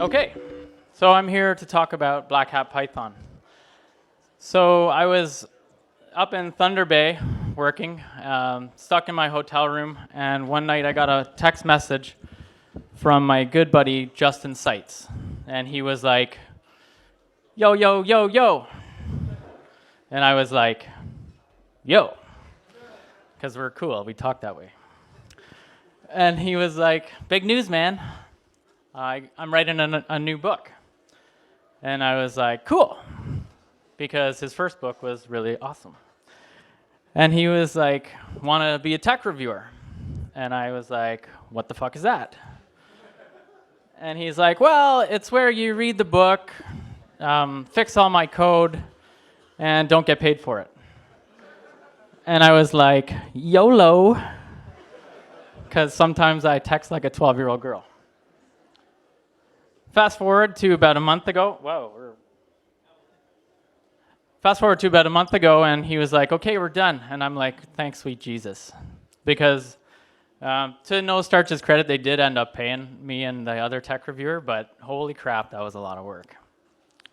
Okay, so I'm here to talk about Blackhat Python. So I was up in Thunder Bay working, stuck in my hotel room, and one night I got a text message from my good buddy Justin Seitz, and he was like, yo, yo, yo, yo. And I was like, yo, because we're cool, we talk that way. And he was like, big news, man. I'm writing a new book. And I was like, cool, because his first book was really awesome. And he was like, want to be a tech reviewer? And I was like, what the fuck is that? And he's like, well, it's where you read the book, fix all my code, and don't get paid for it. And I was like, YOLO, because sometimes I text like a 12-year-old girl. Fast forward to about a month ago. Fast forward to about a month ago, and he was like, okay, we're done. And I'm like, thanks, sweet Jesus. Because to No Starch's credit, they did end up paying me and the other tech reviewer, but holy crap, that was a lot of work.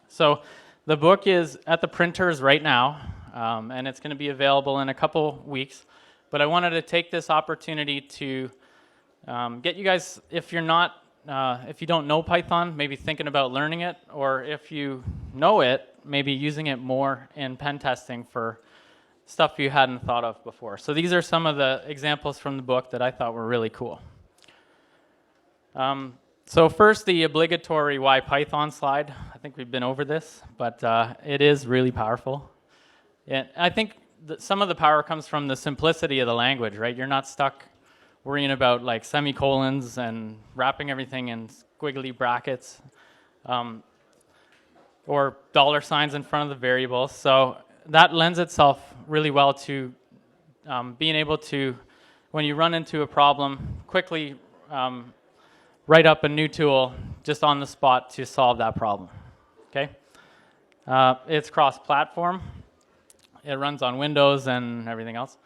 So the book is at the printers right now, and it's going to be available in a couple weeks. But I wanted to take this opportunity to get you guys, if you don't know Python, maybe thinking about learning it, or if you know it, maybe using it more in pen testing for stuff you hadn't thought of before. So these are some of the examples from the book that I thought were really cool. So first, the obligatory why Python slide. I think we've been over this, but it is really powerful. And I think that some of the power comes from the simplicity of the language, right? You're not stuck worrying about like semicolons and wrapping everything in squiggly brackets or dollar signs in front of the variables. So that lends itself really well to being able to, when you run into a problem, quickly write up a new tool just on the spot to solve that problem. Okay? It's cross-platform. It runs on Windows and everything else.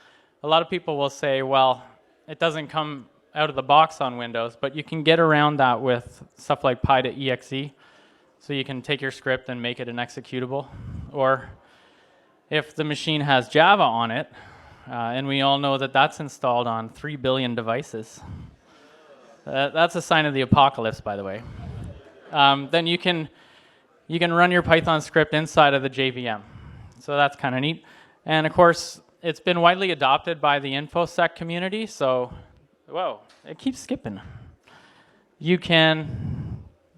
A lot of people will say, well, it doesn't come out of the box on Windows, but you can get around that with stuff like py.exe. So you can take your script and make it an executable. Or if the machine has Java on it, and we all know that that's installed on 3 billion devices. That's a sign of the apocalypse, by the way. Then you can run your Python script inside of the JVM. So that's kind of neat. And of course, it's been widely adopted by the InfoSec community, so, whoa, it keeps skipping. You can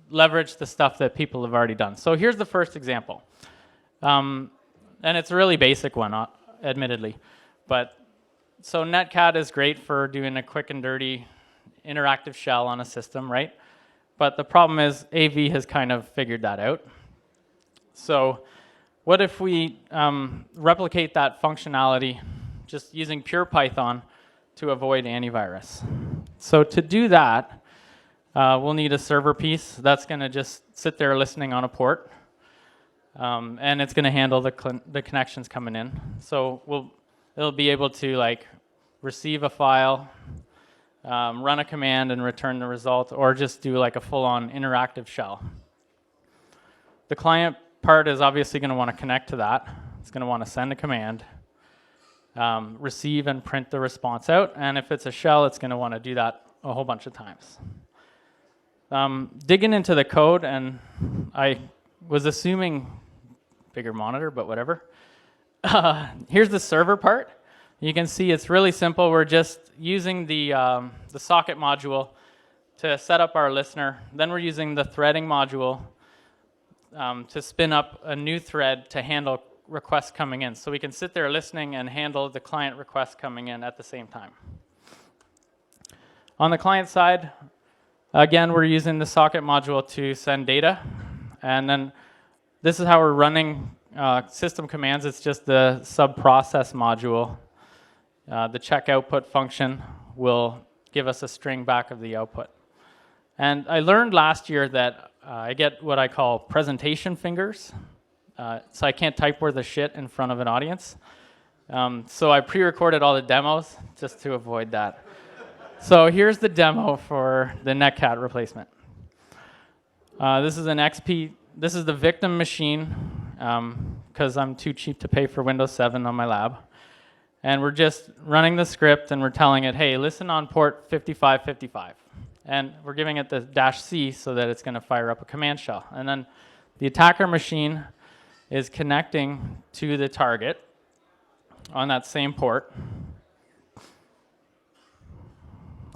leverage the stuff that people have already done. So here's the first example. And it's a really basic one, admittedly. But so Netcat is great for doing a quick and dirty interactive shell on a system, right? But the problem is AV has kind of figured that out. So what if we replicate that functionality just using pure Python to avoid antivirus? So to do that, we'll need a server piece that's going to just sit there listening on a port, and it's going to handle the connections coming in. So it'll be able to like receive a file, run a command, and return the result, or just do like a full-on interactive shell. The client part is obviously going to want to connect to that. It's going to want to send a command, receive and print the response out, and if it's a shell, it's going to want to do that a whole bunch of times. Digging into the code, and I was assuming bigger monitor, but whatever. Here's the server part. You can see it's really simple. We're just using the socket module to set up our listener. Then we're using the threading module to spin up a new thread to handle requests coming in. So we can sit there listening and handle the client requests coming in at the same time. On the client side, again, we're using the socket module to send data. And then this is how we're running system commands. It's just the sub-process module. The check output function will give us a string back of the output. And I learned last year that I get what I call presentation fingers. So I can't type worth of shit in front of an audience. So I pre-recorded all the demos just to avoid that. So here's the demo for the Netcat replacement. This is an XP. This is the victim machine because I'm too cheap to pay for Windows 7 on my lab. And we're just running the script and we're telling it, hey, listen on port 5555. And we're giving it the -C so that it's going to fire up a command shell. And then the attacker machine is connecting to the target on that same port.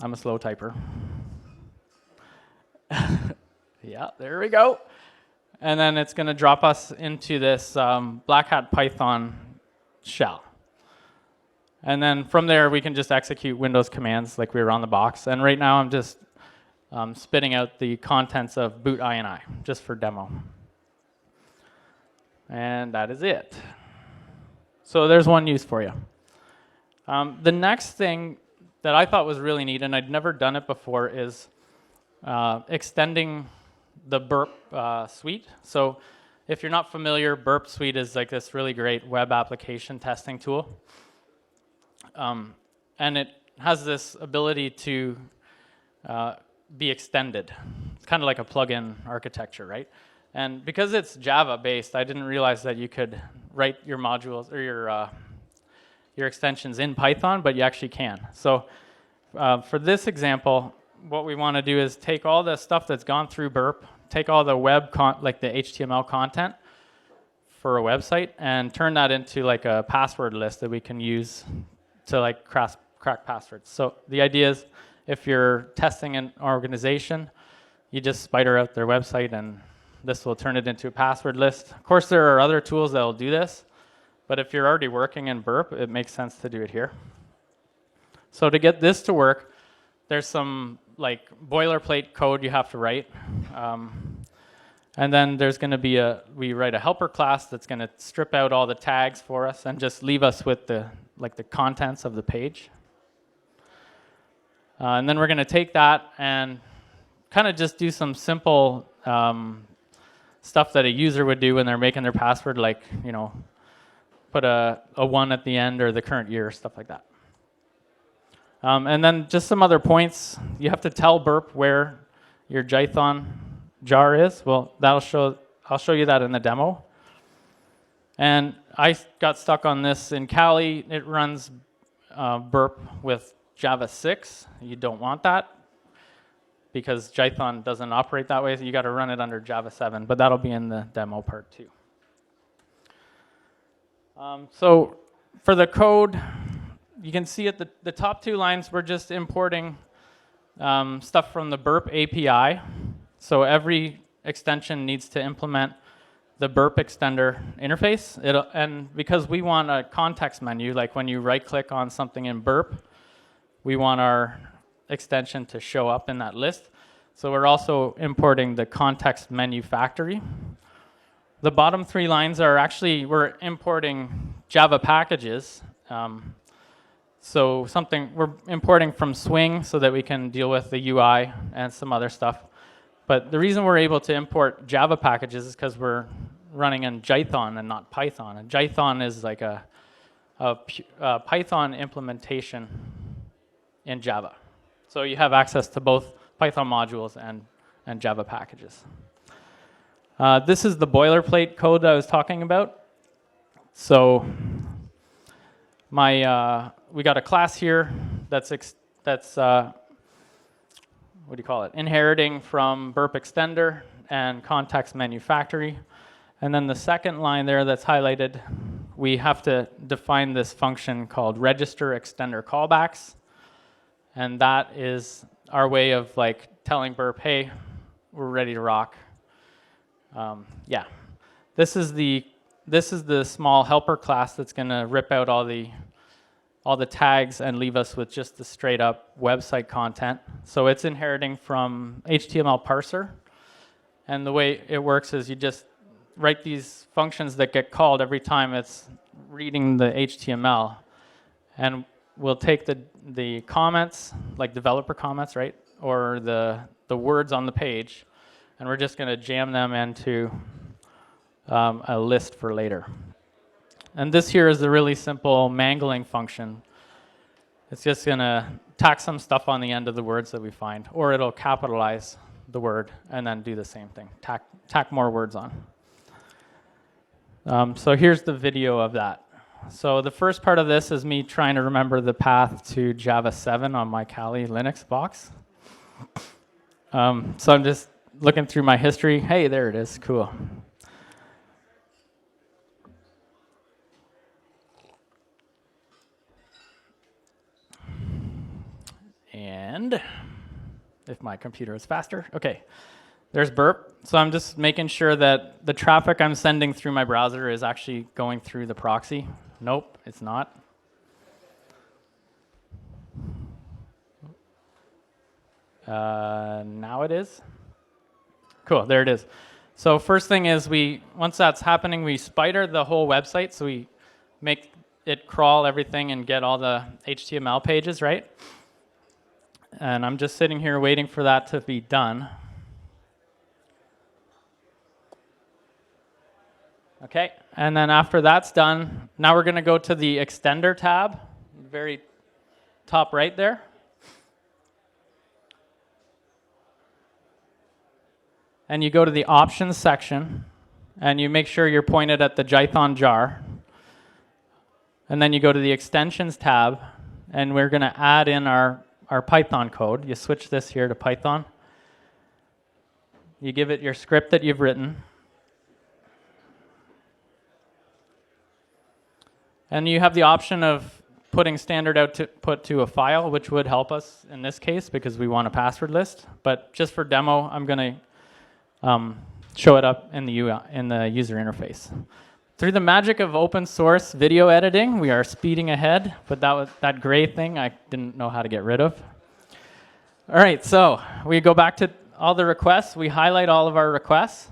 I'm a slow typer. Yeah, there we go. And then it's going to drop us into this Blackhat Python shell. And then from there, we can just execute Windows commands like we were on the box. And right now, I'm just spitting out the contents of boot INI, just for demo. And that is it. So there's one use for you. The next thing that I thought was really neat, and I'd never done it before, is extending the Burp suite. So if you're not familiar, Burp Suite is like this really great web application testing tool. And it has this ability to be extended. It's kind of like a plug-in architecture, right? And because it's Java-based, I didn't realize that you could write your modules or your extensions in Python, but you actually can. So for this example, what we want to do is take all the stuff that's gone through Burp, take all the web, like the HTML content for a website, and turn that into like a password list that we can use to like crack passwords. So the idea is, if you're testing an organization, you just spider out their website and this will turn it into a password list. Of course, there are other tools that will do this, but if you're already working in Burp, it makes sense to do it here. So to get this to work, there's some like boilerplate code you have to write. And then there's going to be we write a helper class that's going to strip out all the tags for us and just leave us with the contents of the page. And then we're going to take that and kind of just do some simple stuff that a user would do when they're making their password, like, you know, put a 1 at the end or the current year, stuff like that. And then just some other points. You have to tell Burp where your Jython jar is. Well, I'll show you that in the demo. And I got stuck on this in Kali. It runs Burp with Java 6. You don't want that because Jython doesn't operate that way. So you got to run it under Java 7, but that'll be in the demo part too. So for the code, you can see at the top 2 lines, we're just importing stuff from the Burp API. So every extension needs to implement the Burp extender interface. And because we want a context menu, like when you right-click on something in Burp, we want our extension to show up in that list. So we're also importing the context menu factory. The bottom 3 lines are actually, we're importing Java packages. So we're importing from Swing so that we can deal with the UI and some other stuff. But the reason we're able to import Java packages is because we're running in Jython and not Python. And Jython is like a Python implementation in Java. So you have access to both Python modules and Java packages. This is the boilerplate code that I was talking about. So we got a class here that's what do you call it? Inheriting from Burp extender and context menu factory. And then the second line there that's highlighted, we have to define this function called register extender callbacks. And that is our way of like telling Burp, hey, we're ready to rock. Yeah, this is the small helper class that's going to rip out all the tags and leave us with just the straight up website content. So it's inheriting from HTML parser. And the way it works is you just write these functions that get called every time it's reading the HTML. And we'll take the comments, like developer comments, right? Or the words on the page, and we're just going to jam them into a list for later. And this here is a really simple mangling function. It's just going to tack some stuff on the end of the words that we find, or it'll capitalize the word and then do the same thing, tack more words on. So here's the video of that. So the first part of this is me trying to remember the path to Java 7 on my Kali Linux box. So I'm just looking through my history. Hey, there it is. Cool. And if my computer is faster, okay. There's burp. So I'm just making sure that the traffic I'm sending through my browser is actually going through the proxy. Nope, it's not. Now it is. Cool, there it is. So first thing is once that's happening, we spider the whole website. So we make it crawl everything and get all the HTML pages, right? And I'm just sitting here waiting for that to be done. Okay, and then after that's done, now we're going to go to the extender tab, very top right there. And you go to the options section, and you make sure you're pointed at the Jython jar. And then you go to the extensions tab, and we're going to add in our Python code. You switch this here to Python. You give it your script that you've written. And you have the option of putting standard output to a file, which would help us in this case because we want a password list. But just for demo, I'm going to show it up in the user interface. Through the magic of open source video editing, we are speeding ahead. But that gray thing I didn't know how to get rid of. All right, so we go back to all the requests. We highlight all of our requests.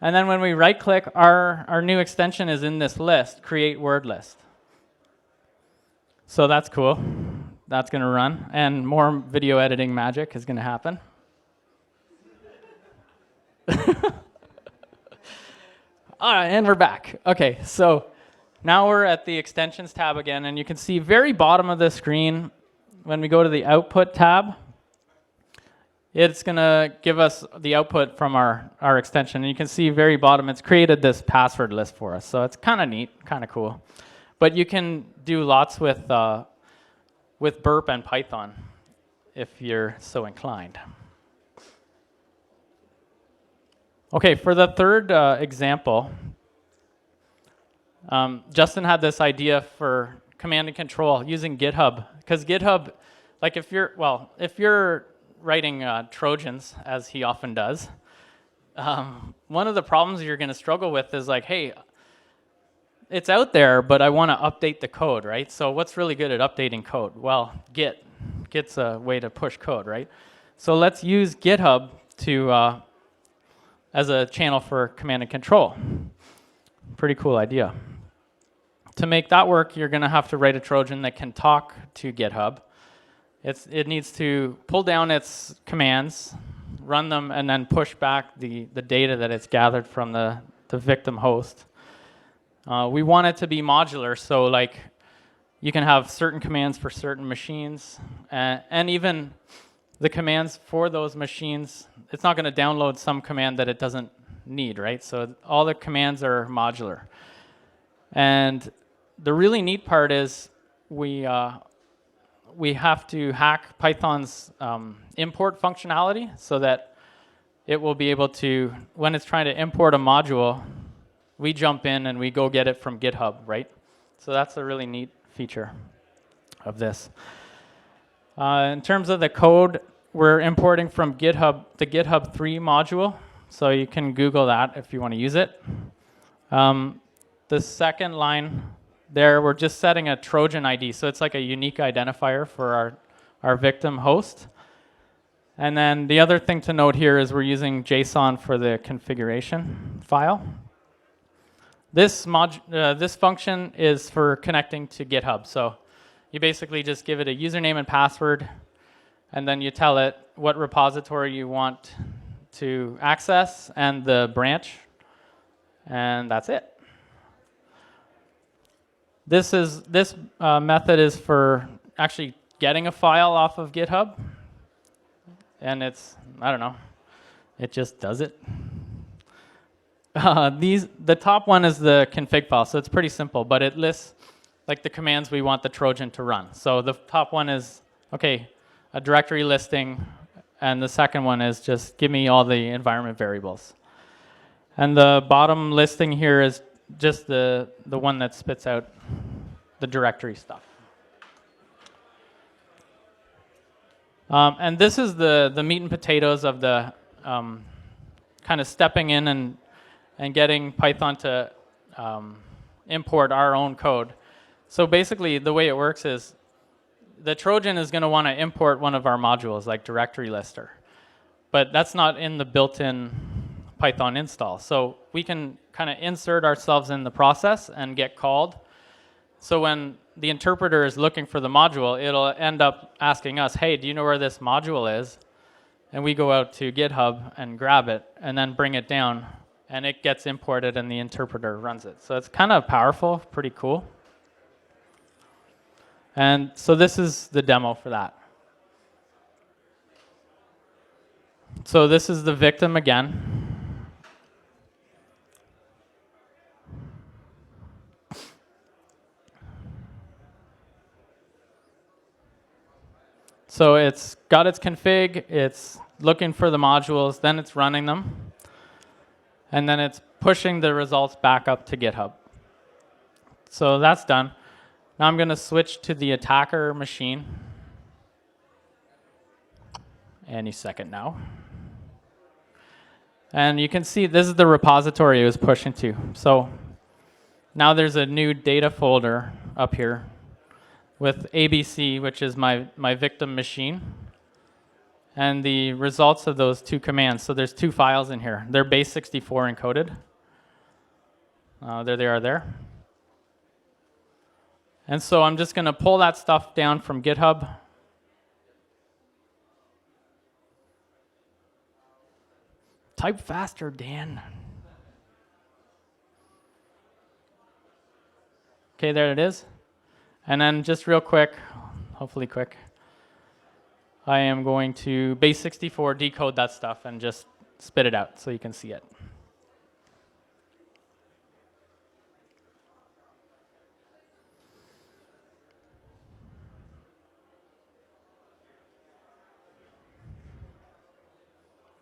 And then when we right-click, our new extension is in this list, create word list. So that's cool. That's going to run. And more video editing magic is going to happen. All right, and we're back. OK, so now we're at the extensions tab again. And you can see very bottom of the screen, when we go to the output tab, it's going to give us the output from our extension. And you can see very bottom, it's created this password list for us. So it's kind of neat, kind of cool. But you can do lots with burp and Python if you're so inclined. OK, for the third example, Justin had this idea for command and control using GitHub. Because GitHub, like if you're writing Trojans, as he often does, one of the problems you're going to struggle with is like, hey, it's out there, but I want to update the code, right? So what's really good at updating code? Well, Git's a way to push code, right? So let's use GitHub as a channel for command and control. Pretty cool idea. To make that work, you're going to have to write a Trojan that can talk to GitHub. It needs to pull down its commands, run them, and then push back the data that it's gathered from the victim host. We want it to be modular, so like you can have certain commands for certain machines, and even the commands for those machines, it's not going to download some command that it doesn't need, right? So all the commands are modular. And the really neat part is we have to hack Python's import functionality so that it will be able to, when it's trying to import a module, we jump in and we go get it from GitHub, right? So that's a really neat feature of this. In terms of the code, we're importing from GitHub the GitHub 3 module. So you can Google that if you want to use it. The second line there, we're just setting a Trojan ID. So it's like a unique identifier for our victim host. And then the other thing to note here is we're using JSON for the configuration file. This function is for connecting to GitHub. So you basically just give it a username and password, and then you tell it what repository you want to access and the branch, and that's it. This method is for actually getting a file off of GitHub, and I don't know, it just does it. The top one is the config file, so it's pretty simple, but it lists like the commands we want the Trojan to run. So the top one is, okay, a directory listing, and the second one is just give me all the environment variables. And the bottom listing here is just the one that spits out the directory stuff. And this is the meat and potatoes of the kind of stepping in and getting Python to import our own code. So basically, the way it works is the Trojan is going to want to import one of our modules, like directory lister. But that's not in the built-in Python install. So we can kind of insert ourselves in the process and get called. So when the interpreter is looking for the module, it'll end up asking us, hey, do you know where this module is? And we go out to GitHub and grab it and then bring it down. And it gets imported and the interpreter runs it. So it's kind of powerful, pretty cool. And so this is the demo for that. So this is the victim again. So it's got its config, it's looking for the modules, then it's running them, and then it's pushing the results back up to GitHub. So that's done. Now I'm going to switch to the attacker machine. Any second now. And you can see this is the repository it was pushing to. So now there's a new data folder up here with ABC, which is my victim machine, and the results of those two commands. So there's two files in here. They're base64 encoded. There they are there. And so I'm just going to pull that stuff down from GitHub. Type faster, Dan. Okay, there it is. And then just real quick, hopefully quick, I am going to base64 decode that stuff and just spit it out so you can see it.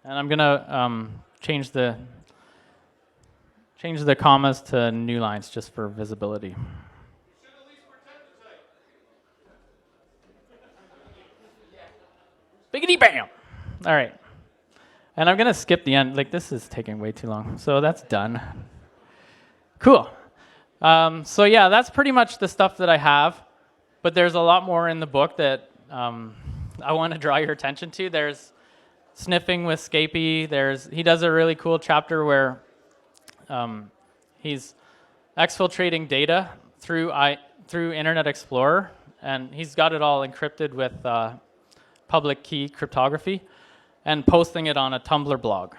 And I'm gonna change the commas to new lines just for visibility. Biggity bam! All right. And I'm gonna skip the end. Like, this is taking way too long. So that's done. Cool. So yeah, that's pretty much the stuff that I have. But there's a lot more in the book that I want to draw your attention to. There's sniffing with Scapy. He does a really cool chapter where he's exfiltrating data through Internet Explorer, and he's got it all encrypted with public key cryptography and posting it on a Tumblr blog.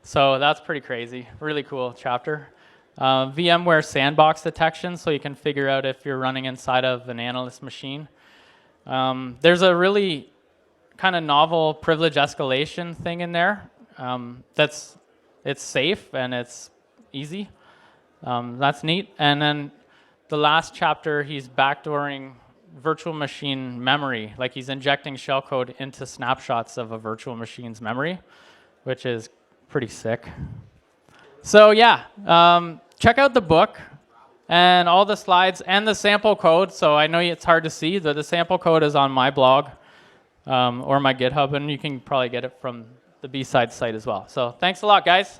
So that's pretty crazy. Really cool chapter. VMware sandbox detection, so you can figure out if you're running inside of an analyst machine. There's a really kind of novel privilege escalation thing in there. It's safe and it's easy. That's neat. And then the last chapter, he's backdooring virtual machine memory. Like, he's injecting shellcode into snapshots of a virtual machine's memory, which is pretty sick. So yeah, check out the book and all the slides and the sample code. So I know it's hard to see, but the sample code is on my blog or my GitHub, and you can probably get it from the BSides site as well. So thanks a lot, guys.